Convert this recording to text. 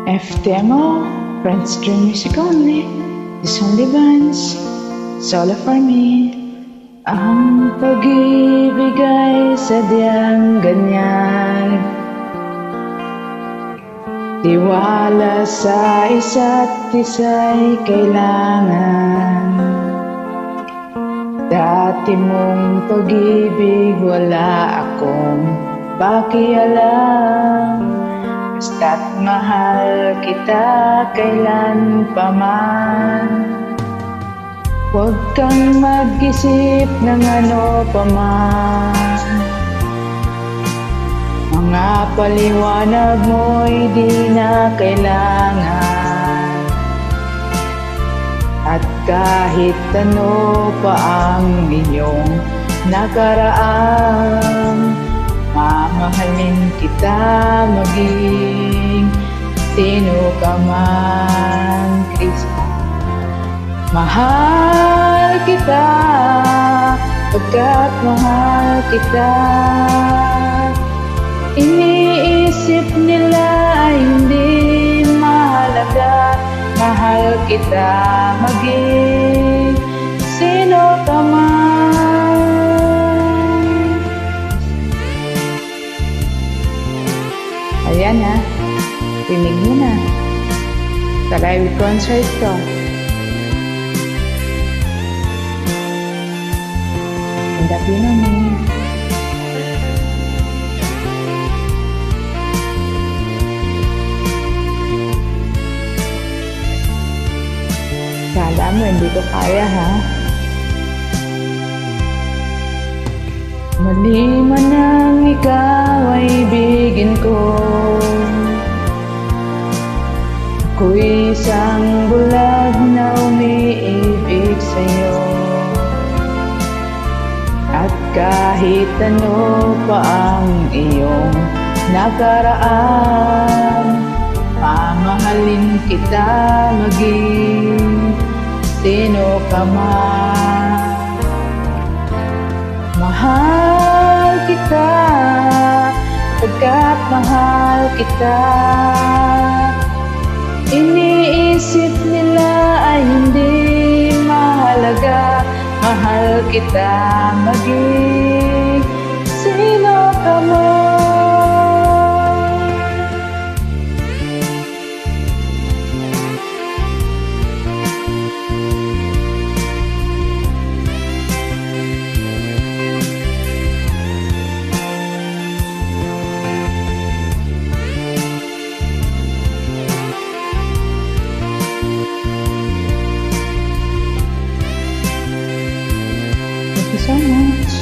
FTMO, Friends Dream Music Only, this only bands, solo for me. Ang pag-ibig ay sadyang ganyan, tiwala sa isa't isa'y kailangan. Dati mong pag-ibig wala akong pakialam, basta't mahal kita kailan pa man. Huwag kang mag-isip ng ano pa man, mga paliwanag mo'y di na kailangan. At kahit ano pa ang inyong nakaraan, mamahalin kita maging sino ka man, Kristo. Mahal kita, pagkat mahal kita. Iniisip nila ay hindi mahalaga, mahal kita maging sino ka man. Ayan ha, rinig mo na. Sa live concert ko. Hindi naman. Kala mo, hindi ko kaya ha. Mali man ang ikaw ay ibigin ko. Ako'y isang bulag na umiibig sa'yo. At kahit ano pa ang iyong nakaraan, mamahalin kita maging sino ka man. Mahal kita, pagkat mahal kita. Iniisip nila ay hindi mahalaga, mahal kita maging sino ka man. Thank you so much.